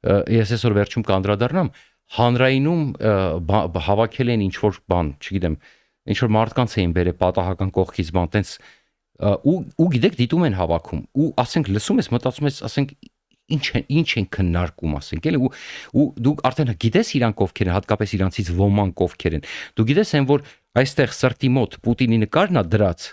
ես այսօր վերջում կանդրադառնամ, հանրայինում հավաքել են ինչ-որ բան, չգիտեմ, ինչ-որ մարդկանց էին բերել պատահական կողքից բան, տենց ու գիտեք դիտում են հավաքում ու ասենք լսում ես մտածում ես ասենք ինչ են քննարկում ասենք էլի ու դու արդեն գիտես իրանք ովքեր են հատկապես իրանցից ոմանք ովքեր են դու գիտես են որ այստեղ սրտի մոտ Պուտինի նկարն է դրած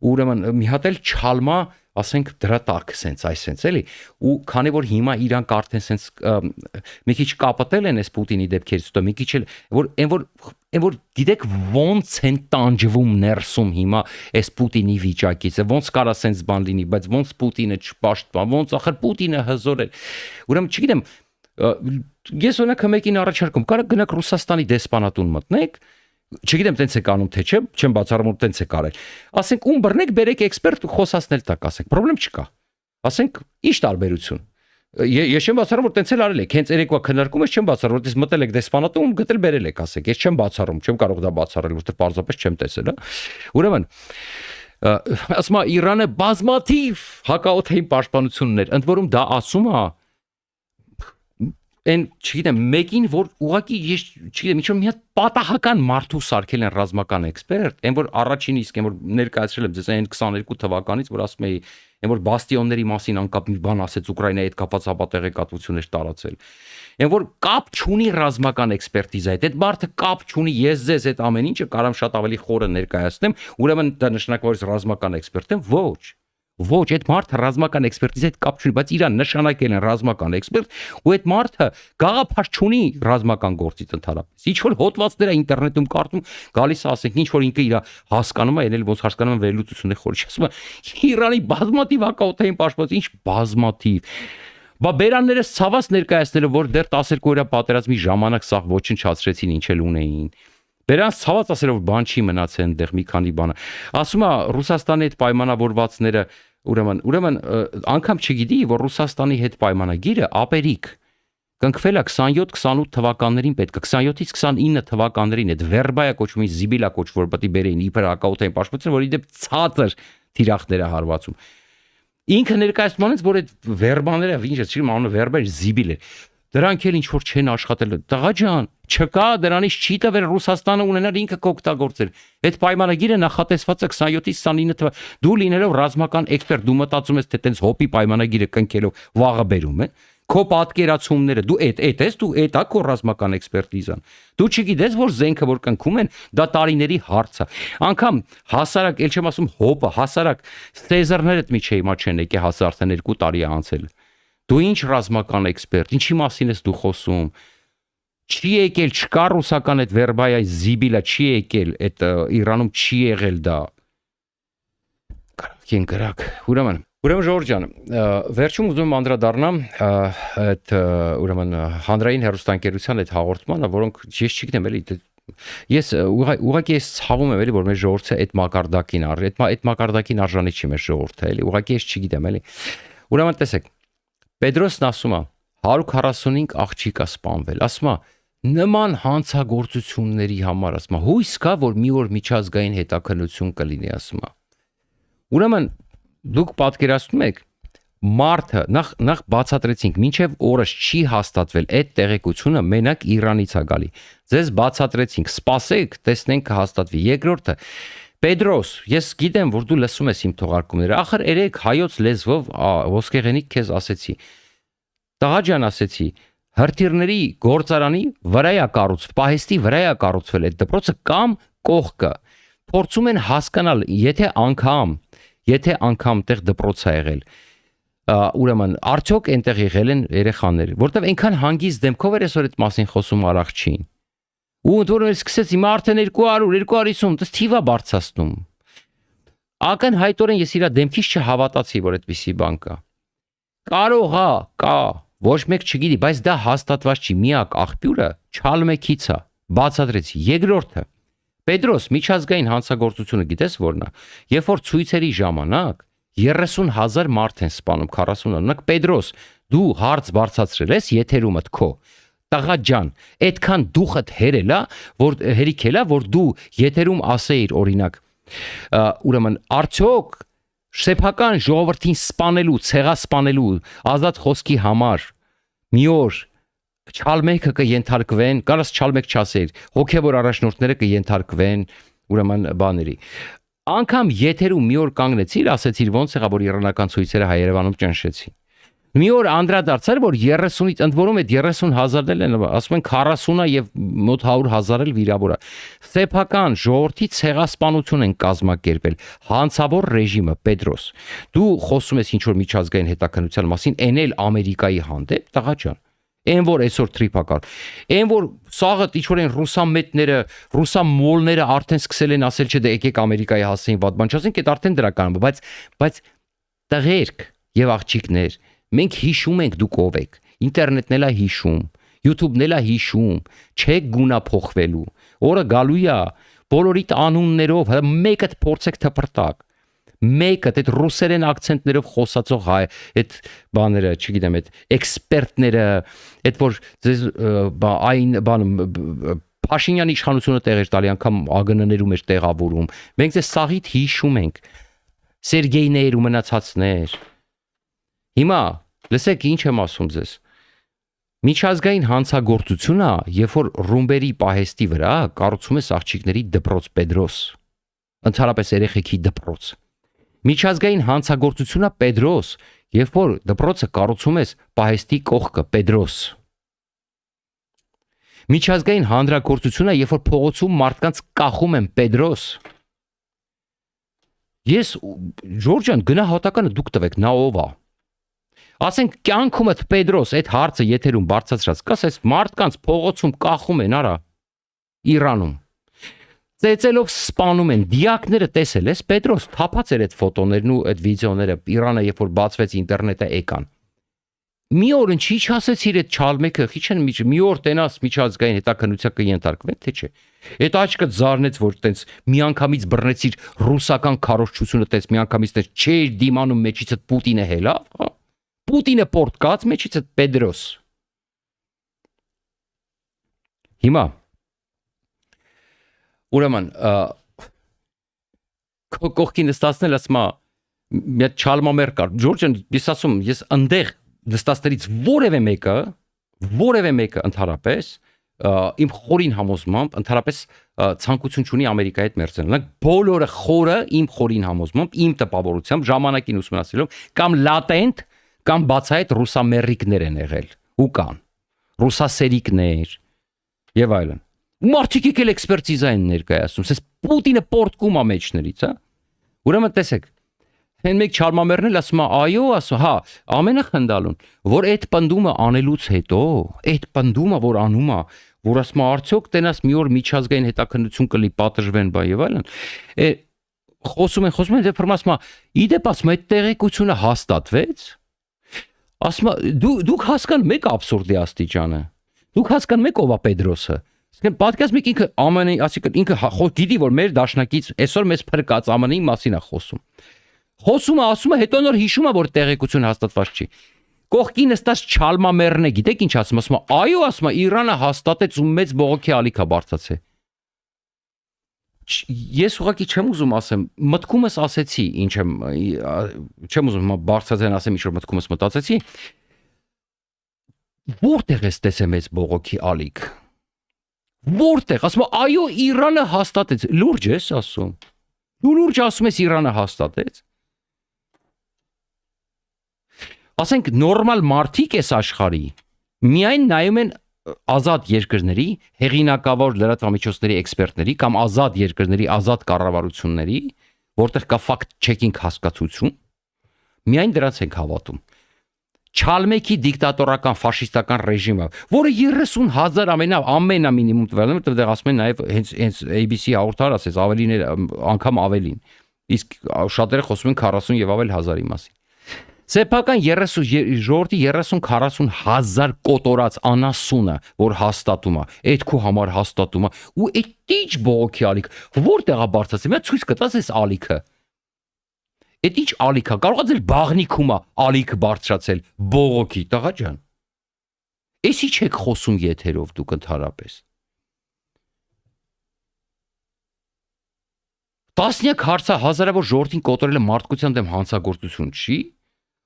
ու ուրեմն մի հատ էլ չալմա ասենք դրա տակ սենց այսենց էլի ու քանի որ հիմա իրանք արդեն սենց մի քիչ կապտել են այս Պուտինի դեպքերից հետո մի քիչ էլ որ գիտեք ոնց են տանջվում ներսում հիմա այս Պուտինի վիճակից ոնց կարա սենց բան լինի բայց ոնց Պուտինը չպաշտպան ոնց ախր Պուտինը հզոր է ուրեմն չգիտեմ ես օրինակ մեկին առաջարկում կարա գնաք Ռուսաստանի դեսպանատուն մտնեք չգիտեմ տենց է կանում թե չէ չեմ բացառում որ տենց է կարել ասենք ում բռնեք բերեք էքսպերտ խոսացնել տակ ասենք պրոբլեմ չկա ասենք ի՞նչ տարբերություն ես չեմ բացառում որ տենց էլ արել եք հենց երեկվա քննարկում ես չեմ բացառում որ դες մտել եք դեսպանատում գտել բերել եք ասենք ես չեմ բացառում չեմ կարող դա բացառել որտեղ պարզապես չեմ տեսել ուրեմն ասում է Իրանը բազմաթիվ հակաօդային պաշտպանություններ ընդ որում դա ասում է Են չգիտեմ մեկին որ ուղակի ես չգիտեմ ինչ որ մի հատ պատահական մարդու սարքել են ռազմական էքսպերտ այն որ առաջին իսկ այն որ ներկայացրել եմ ձեզ այն 22 թվականից որ ասում էի այն որ բաստիոնների մասին անկապ մի բան ասեց Ուկրաինայի հետ կապված ապատեղեկատվություններ տարածել այն որ կապ չունի ռազմական էքսպերտիզա հետ այդ մարդը կապ չունի ես ձեզ այդ ամեն ինչը կարամ շատ ավելի խորը ներկայացնեմ ուրեմն դա նշանակում է ռազմական էքսպերտ եմ Ոչ, այդ մարդը ռազմական էքսպերտիզա հետ կապ չունի, բայց իրան նշանակել են ռազմական էքսպերտ, ու այդ մարդը գաղափար չունի ռազմական գործից ընդհանրապես։ Ինչ որ հոդվածներ է ինտերնետում կարդում, գալիս է ասենք, ինչ որ ինքը իր հասկանում է, այլ ոնց հասկանում են վերլուծություններ խորի, ասում է Իրանի բազմաթիվ հակաօդային պաշտպանություն, ինչ բազմաթիվ։ Բա բերանները ցավաց ներկայացնելը, որ դեռ 12 օրյա պատերազմի ժամանակ սա ոչնչացրեցին, ինչ էլ ունեին։ Բերանց ցավաց ասել որ բան չի մնացել այնտեղ մի քանի բանը։ Ասում է Ռուսաստանի հետ պայմանավորվածները ուրեմն անգամ չգիտի որ Ռուսաստանի հետ պայմանագիրը ապերիկ կնքվել է 27-28 թվականներին պետք է 27-ից 29 թվականներին այդ վերբայա կոչվում է զիբիլա կոչվոր պետք է բերեին իբր հակաօդային պաշտպանություն որի դեպ ցածր թիրախներ է հարվածում ինքը ներկայացնում անց որ այդ վերբաները ինչ է չիմ անունը վերբա զիբիլ է Դրանք էլ ինչ որ չեն աշխատել։ Տղա ջան, չկա դրանից չի տվել Ռուսաստանը ունենալ ինքը կօգտագործել։ Այդ պայմանագիրը նախատեսված է 27-ից 29 թվականին։ Դու լինելով ռազմական էքսպերտ, դու մտածում ես թե տենց հոպի պայմանագիրը կնքելով վաղը բերում է։ Քո պատկերացումները դու էդ դու էտա քո ռազմական էքսպերտիզան։ Դու չգիտես որ զենքը որ կնքում են, դա տարիների հարց է։ Անկամ հասարակ, ել չեմ ասում հոպը, հասարակ Սեզարները միջի հիմա չեն եկե հասար արդեն 2 տարի է անցել։ Դու ինչ ռազմական էքսպերտ, ինչի մասին ես դու խոսում։ Չի եկել, չկա ռուսական այդ վերբայա զիբիլա, չի եկել, այդ Իրանում չի եղել դա։ Կրակ։ Ուրեմն Ժորժ ջան, վերջում ուզում եմ անդրադառնամ այդ ուրեմն հանրային հեռուստաընկերության այդ հաղորդմանը, որոնք ես չգիտեմ էլի ես ուղղակի ես ցավում եմ էլի որ մեր ժողովուրդը այդ մակարդակին այդ մակարդակին արժանի չի մեր ժողովուրդը էլի ուղղակի ես չգիտեմ էլի ուրեմն տեսեք Պետրոսն ասում է 145 աղջիկ է սպանվել ասում է նման հանցագործությունների համար ասում է հույս կա որ մի օր միջազգային հետաքննություն կլինի ասում է ուրեմն դուք պատկերացնում եք մարդը նախ բացատրեցինք մինչև օրս չի հաստատվել այդ տեղեկությունը մենակ Իրանից է գալի ձեզ բացատրեցինք սպասեք տեսնենք կհաստատվի երկրորդը Պետրոս, ես գիտեմ, որ դու լսում ես իմ թողարկումները, ախր երեք հայոց լեզվով ոսկեղենիկ քեզ ասեցի, տղա ջան ասեցի, հրթիռների գործարանի վրա է կառուցվել, պահեստի վրա է կառուցվել այդ դպրոցը կամ կողքը, փորձում են հասկանալ, եթե անգամ տեղ դպրոց է եղել, ուրեմն արդյոք այնտեղ եղել են երեխաներ, որտեղ այնքան հանգիստ դեմքով էր այսօր այդ մասին խոսում Արաքչին Ու ընդորում սկսեց հիմա արդեն 200-250 դες թիվա բարձրացնում։ Ակնհայտորեն ես իր դեմքից չհավատացի, որ այդպիսի բան կա։ Կարող է, կա, ոչ մեկ չգիտի, բայց դա հաստատված չի։ Միակ աղբյուրը Չալմեքից է, բացատրեց։ Երկրորդը Պետրոս միջազգային հանցագործությունը գիտես որն է։ Երբ որ ցույցերի ժամանակ 30,000 մարդ են սպանում 40-ը։ Պետրոս, դու հարց բարձրացրել ես եթերումդ քո Տղա ջան, այդքան դուխդ հերիքել է, որ դու եթերում ասեիր օրինակ, ուրեմն արդյոք սեփական ժողովրդին սպանելու, ցեղասպանելու, ազատ խոսքի համար մի օր Չալմեքը կենթարկվեն, կարաս չալմեք չասեր, հոգևոր առաջնորդները կենթարկվեն ուրեմն բաների։ Անկամ եթերում մի օր կանգնեցիր, ասեցիր ոնց եղավ որ իրանական ցույցերը Հայերևանում ճնշեցին։ Մի օր անդրադարձար որ 30-ից ընդ որում այդ 30,000-ել են, ասում են 40-ը եւ մոտ 100,000 էլ վիրավորա։ Սեփական ժողովրդի ցեղասպանություն են կազմակերպել հանցավոր ռեժիմը Պետրոս։ Դու խոսում ես ինչ որ միջազգային հետաքննության մասին, այն էլ Ամերիկայի հանդեպ, տղա ջան։ Այն որ այսօր տրիփակալ, այն որ սաղը ինչ որ են ռուսամետները, ռուսամոլները արդեն սկսել են ասել չէ դե եկեք Ամերիկայի հասցեին վատ բան չասենք, այդ արդեն դրական է, բայց տղերք եւ աղջիկներ, մենք հիշում ենք դուք ով եք, ինտերնետն էլ է հիշում, YouTube-ն էլ է հիշում, չեք գունափոխվելու, օրը գալու է, բոլորիդ անուններով, մեկը փորձեք թփրտակ, մեկը այդ ռուսերեն ակցենտներով խոսածող հայ, այդ բաները, չգիտեմ, այդ էքսպերտները, այդ որ ձեզ այն բան Փաշինյանի իշխանությունը տեղեր տալի անգամ ԱԳՆ-ներում էր տեղավորում, մենք ձեզ սաղիթ հիշում ենք, Սերգեյներ ու մնացածներ։ Հիմա լսեք ինչ եմ ասում ձեզ։ Միջազգային հանցագործությունը, երբ որ ռումբերի պահեստի վրա կառուցում ես աղջիկների դպրոց Պետրոս, ընդհանրապես երեխեքի դպրոց։ Միջազգային հանցագործությունը Պետրոս, երբ որ դպրոցը կառուցում ես պահեստի կողքը Պետրոս։ Միջազգային հանրագործությունը, երբ որ փողոցում մարդկանց կախում են Պետրոս։ Ես Ժորժան գնահատականը դուք տվեք, նա ով է։ Ասենք կյանքումդ Պետրոս այդ հարցը եթերում բարձրացրած, կասես մարդկանց փողոցում կախում են, արա Իրանում։ Ծեծելով սպանում են, դիակները տեսել ես Պետրոս, թափած էր այդ ֆոտոներն ու այդ վիդեոները, Իրանը երբ որ բացվեց ինտերնետը եկան։ Մի օր ինչի՞ չասեցիր այդ չալմեքը, քիչ են մի օր տենաս միջազգային հետաքննության կենթարկվեն, թե չէ։ Այդ աչքը զարնեց, որ տենց միանգամից բռնեցիր ռուսական քարոզչությունը, տես միանգամից տես չէր դիմանում մեջիցդ Պուտինը հելա, հա։ Պուտինը պորտկաց մեջիցդ Պետրոս։ Հիմա ուրեմն կողքին նստածնել ասում մի հատ չալմամեր կար Ջորջան ես ասում ես ընդեղ նստածներից որևէ մեկը ընդհանրապես իմ խորին համոզմամբ ընդհանրապես ցանկություն չունի Ամերիկայի հետ մերձել նրանք բոլորը խորը իմ խորին համոզմամբ իմ տպավորությամբ ժամանակին ուսումնասիրելով կամ լատենտ կամ բացահայտ ռուսամերիկներ են եղել ու կան ռուսասերիկներ եւ այլն մարդիկ եկել էքսպերտիզա են ներկայացնում ասես Պուտինը պորտկում է մեջներից հա ուրեմն տեսեք Հեն մեկ չալմամերն էլ ասում է, այո, ասում, հա, ամենախնդալուն, որ այդ պնդումը անելուց հետո, այդ պնդումը, որ անում է, որ ասում է, արդյոք տենաս մի օր միջազգային հետաքննություն կլի պատժվեն, բա եւ այլն, խոսում են, դե ֆորմ ասում է, իդեպ ասում է, այդ տեղեկությունը հաստատվեց, ասում է, դուք հասկանում եք աբսուրդի աստիճանը, դուք հասկանում եք ով է Պետրոսը, պատկերացնում եք ինքը ԱՄՆ-ի, ասիկա ինքը գիտի, որ մեր դաշնակից այսօր մեզ փրկած ԱՄՆ-ի մասին է խոսում Խոսումը ասում է, հետո նոր հիշում է, որ տեղեկություն հաստատված չի։ Կողքի նստած չալմամերն է, գիտեք ինչ ասում, ասում է, այո, ասում է, Իրանը հաստատեց ու մեծ բողոքի ալիք է բարձրացել։ Ես ուղղակի չեմ ուզում ասեմ, մտքումս ասեցի, ինչ չեմ ուզում բարձրացնել ասեմ, ինչ որ մտքումս մտածեցի։ Որտեղ ես տեսել մեծ բողոքի ալիք։ Որտեղ, ասում է, այո, Իրանը հաստատեց։ Լուրջ ես ասում։ Դու լուրջ ասում ես Իրանը հաստատեց։ Ասենք նորմալ մարդիկ էս աշխարհի միայն նայում են ազատ երկրների հեղինակավոր լրատվամիջոցների էքսպերտների կամ ազատ երկրների ազատ կառավարությունների որտեղ կա ֆակտ չեկինգ հասկացություն միայն դրանց ենք հավատում Չալմեքի դիկտատորական ֆաշիստական ռեժիմը որը 30,000 ամենա մինիմում տվել են այդտեղ ասում են նաև հենց ABC հաղորդար ասես ավելին անգամ ավելին իսկ շատերը խոսում են 40 եւ ավել հազարի մասին Սեփական 30 ժողովրդի 30-40 հազար կոտորած անասունը, որ հաստատում է, այդ քո համար հաստատում է, ու այդ ինչ բողոքի ալիք, որտեղ է բարձրացել, մի ցույց կտաս այս ալիքը։ Այդ ինչ ալիք է, կարող է ձեր բաղնիքում է ալիք բարձրացել, բողոքի, տղա ջան։ Էսի չեք խոսում եթերով դուք ընդհանրապես։ Տասնյակ հազարավոր ժողովրդին կոտորելը մարդկության դեմ հանցագործություն չի։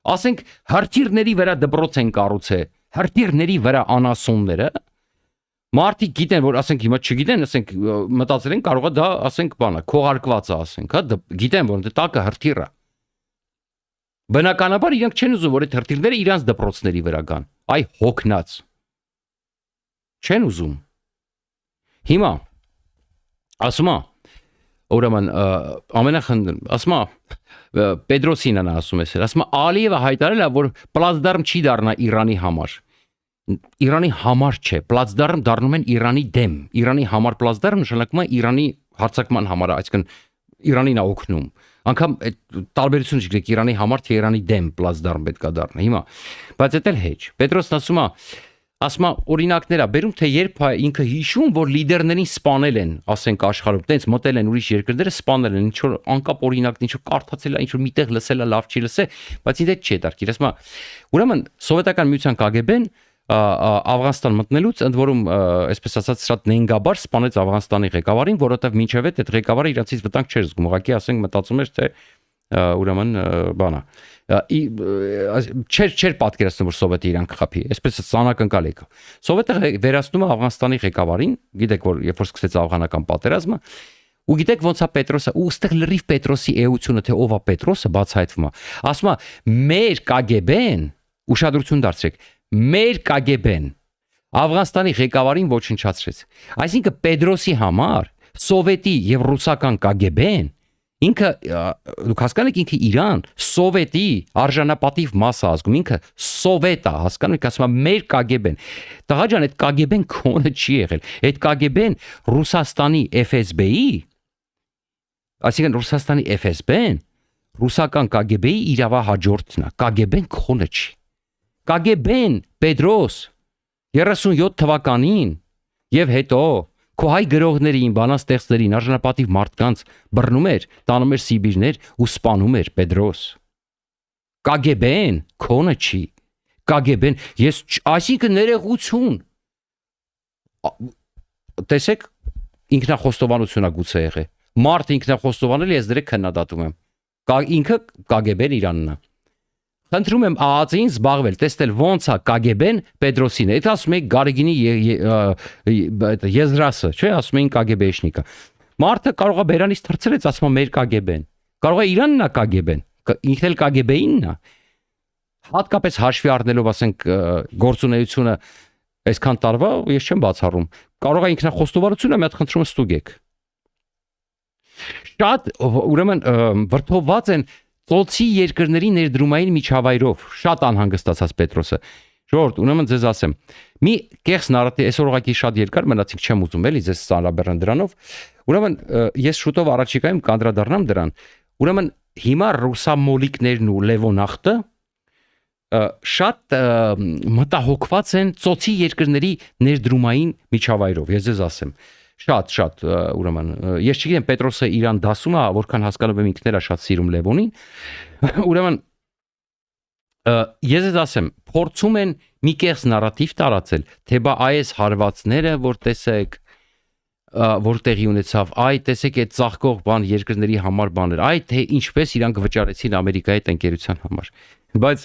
Ասենք հրթիռների վրա դպրոց են կառուցել, հրթիռների վրա անասունները մարդիկ գիտեն, որ ասենք հիմա չգիտեն, ասենք մտածել են կարող է դա ասենք բանա, քողարկված է ասենք, հա, գիտեն որ դա տակը հրթիռ է։ Բնականաբար իրենք չեն ուզում որ այդ հրթիռները իրանց դպրոցների վրա գան։ Այ հոգնած։ Չեն ուզում։ Հիմա ասում է ուրեմն ամենախնդրեմ, ասում է Պետրոսին նա ասում է, ասում է Ալիևը հայտարարել է որ պլացդարմ չի դառնա Իրանի համար։ Իրանի համար չէ, պլացդարմ դառնում են Իրանի դեմ։ Իրանի համար պլացդարմ նշանակում է Իրանի հարձակման համար, այսինքն Իրանին է օգնում։ Անկամ այդ տարբերություն չգիտեք Իրանի համար թե Իրանի դեմ պլացդարմ պետք է դառնա։ Հիմա, բայց դա էլ հեչ։ Պետրոսն ասում է օրինակներ է բերում թե երբ ինքը հիշում որ լիդերներին սպանել են, ասենք աշխարհում, տենց մտել են ուրիշ երկրները սպանել են, ինչ որ անկապ օրինակն ինչ որ կարդացել է, ինչ որ միտեղ լսել է, լավ չի լսել, բայց ինձ այդ չի դարքի։ Ասում է ուրեմն սովետական միության KGB-ն Աֆղանստան մտնելուց ընդ որում այսպես ասած շատ նենգաբար սպանեց Աֆղանստանի ղեկավարին, որովհետև մինչև այդ ղեկավարը իրանցից վտանգ չէր զգում, ուղղակի ասենք մտածում էր թե ուրեմն բանա չէր պատկերացնում որ սովետը իրան կխփի, այսպես ցանակնկալ եկա։ Սովետը վերացնում է Աֆղանստանի ղեկավարին, գիտեք որ երբ որ սկսեց աֆղանական պատերազմը, ու գիտեք ոնց է Պետրոսը, ու ստեղ լրիվ Պետրոսի էությունը թե ով է Պետրոսը բացահայտվում է։ Ասում է մեր KGB-ն ուշադրություն դարձրեք, մեր KGB-ն Աֆղանստանի ղեկավարին ոչնչացրեց։ Այսինքն Պետրոսի համար սովետի եւ ռուսական KGB-ն ինքը դուք հասկանում եք ինքը Իրան սովետի արժանապատիվ մասը ազգում ինքը սովետ է հասկանում եք ասում մեր KGB-ն տղա ջան այդ KGB-ն քոնը չի եղել այդ KGB-ն Ռուսաստանի FSB-ի այսինքն Ռուսաստանի FSB-ն ռուսական KGB-ի իրավահաջորդն է KGB-ն քոնը չի KGB-ն Պետրոս 37 թվականին եւ հետո քո հայ գրողներին, բանաստեղծներին, արժանապատիվ մարդկանց բռնում էր, տանում էր Սիբիրներ ու սպանում էր Պետրոս։ KGB-ն քոնը չի։ KGB-ն ես այսինքն ներողություն։ Տեսեք ինքնախոստովանություն է գուցե եղել։ Մարդ ինքնախոստովանել ես դրե քննադատում եմ։ Ինքը KGB-ն Իրանն է։ Խնդրում եմ ԱԱԾ-ին զբաղվել, տեսնել ոնց է KGB-ն Պետրոսին։ Այդ ասում եք Գարեգինի եզրասը, չէ՞, ասում էին KGB-շնիկը։ Մարդը կարող է բերանից թռցրեց, ասում է մեր KGB-ն։ Կարող է Իրանն է KGB-ն, ինքն էլ KGB-ինն է։ Հատկապես հաշվի առնելով, ասենք, գործունեությունը այսքան տարվա, ես չեմ բացառում։ Կարող է ինքնախոստովանությունը մի հատ խնդրում ստուգեք։ Շատ ուրեմն վրդովված են ծոցի երկրների ներդրումային միջավայրով շատ անհանգստացած Պետրոսը։ Ժողովուրդ, ուրեմն ձեզ ասեմ, մի կեղծ նարատիվ, այսօր ուղղակի շատ երկար մնացինք չեմ ուզում էլի ձեզ ծանրաբեռնել դրանով։ Ուրեմն ես շուտով առաջիկայում կանդրադառնամ դրան։ Ուրեմն հիմա ռուսամոլիկներն ու Լևոնախտը շատ մտահոգված են ծոցի երկրների ներդրումային միջավայրով, ես ձեզ ասեմ։ Շատ ուրեմն ես չգիտեմ Պետրոսը Իրան դասում է որքան հասկանում եմ ինքն էլ է շատ սիրում Լևոնին ուրեմն ես ասեմ փորձում են մի կեղծ նարատիվ տարածել թե բա այս հարվածները որ տեսեք որ տեղի ունեցավ այ տեսեք այդ ծաղկող բան երկրների համար բաներ այ թե ինչպես իրանք վճարեցին Ամերիկայի այդ ընկերության համար բայց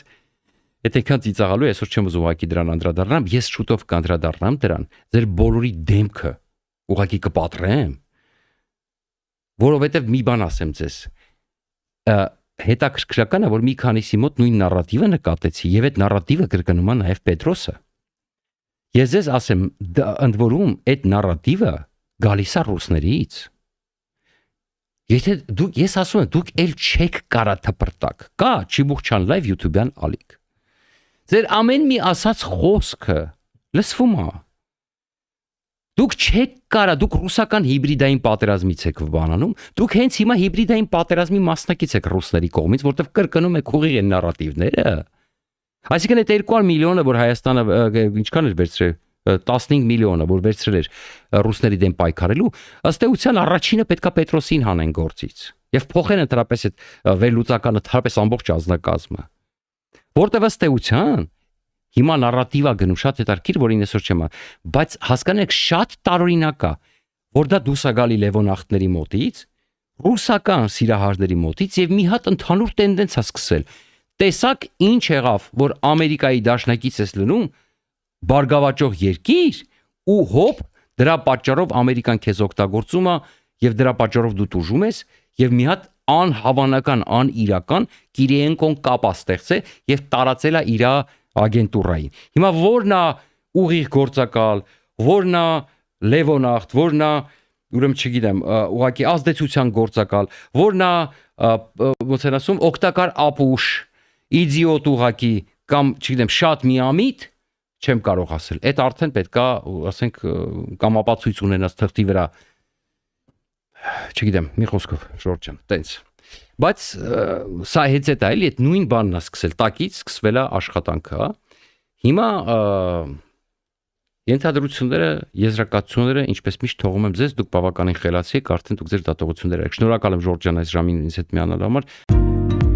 եթե քան ծիծաղալու այսօր չեմ ուզում ուղղակի դրան անդրադառնամ ես շուտով կանդրադառնամ դրան ձեր բոլորի դեմքը ուղղակի կպատրեմ, որովհետև մի բան ասեմ ձեզ, հետաքրքրական է, որ մի քանիսի մոտ նույն նարատիվը նկատեցի, և այդ նարատիվը կրկնում է նաև Պետրոսը։ Ես ձեզ ասեմ, ընդ որում այդ նարատիվը գալիս է ռուսներից։ Եթե ես ասում եմ, դուք էլ չեք կարա թփրտակ, կա Չիբուխչյան լայվ YouTube-յան ալիք։ Ձեր ամեն մի ասած խոսքը լսվում է։ Դուք չեք կարա, դուք ռուսական հիբրիդային պատերազմից եք բանանում, դուք հենց հիմա հիբրիդային պատերազմի մասնակից եք ռուսների կողմից, որտեղ կրկնում եք ուղիղ են նարատիվները։ Այսինքն այդ 200 միլիոնը, որ Հայաստանը ինչքան էր վերցրել, 15 միլիոնը, որ վերցրել էր ռուսների դեմ պայքարելու, ըստ էության առաջինը պետքա Պետրոսին հանեն գործից։ Եվ փոխեն ընդհանրապես այդ վերլուծականը ընդհանրապես ամբողջ ազնագազմը։ Որտեղ ըստ էության հիմա նարատիվա գնում շատ հետաքրքիր, որին այսօր չեմ, բայց հասկանեք շատ տարօրինակ է, որ դա դուրս է գալի Լևոնախտների մոտից, ռուսական սիրահարների մոտից եւ մի հատ ընդհանուր տենդենս է սկսել։ Տեսակ ինչ եղավ, որ Ամերիկայի դաշնակից էս լնում, բարգավաճող երկիր ու հոп դրա պատճառով Ամերիկան քեզ օգտագործում է եւ դրա պատճառով դու տուժում ես եւ մի հատ անհավանական, անիրական Կիրիենկոն կապա ստեղծե եւ տարածել է իր ագենտուրային։ Հիմա որն է ուղիղ գործակալ, որն է լևոնախտ, որն է ուրեմն չգիտեմ, ուղղակի ազդեցության գործակալ, որն է ոնց են ասում, օգտակար ապուշ, իդիոտ ուղղակի կամ չգիտեմ, շատ միամիտ, չեմ կարող ասել։ Այդ արդեն պետքա, ասենք, կամ ապացույց ունենաս թղթի վրա, չգիտեմ, մի խոսքով, Ժորժ ջան, տենց։ Բայց սա հեծետ է, էլի, այդ նույն բանն է սկսել, տակից սկսվել է աշխատանքը, հա։ Հիմա ենթադրությունները, եզրակացությունները, ինչպես միշտ թողում եմ ձեզ, դուք բավականին խելացի եք, արդեն դուք ձեր դատողությունները եք։ Շնորհակալ եմ Ժորժ ջան այս ժամին ինձ հետ միանալու համար։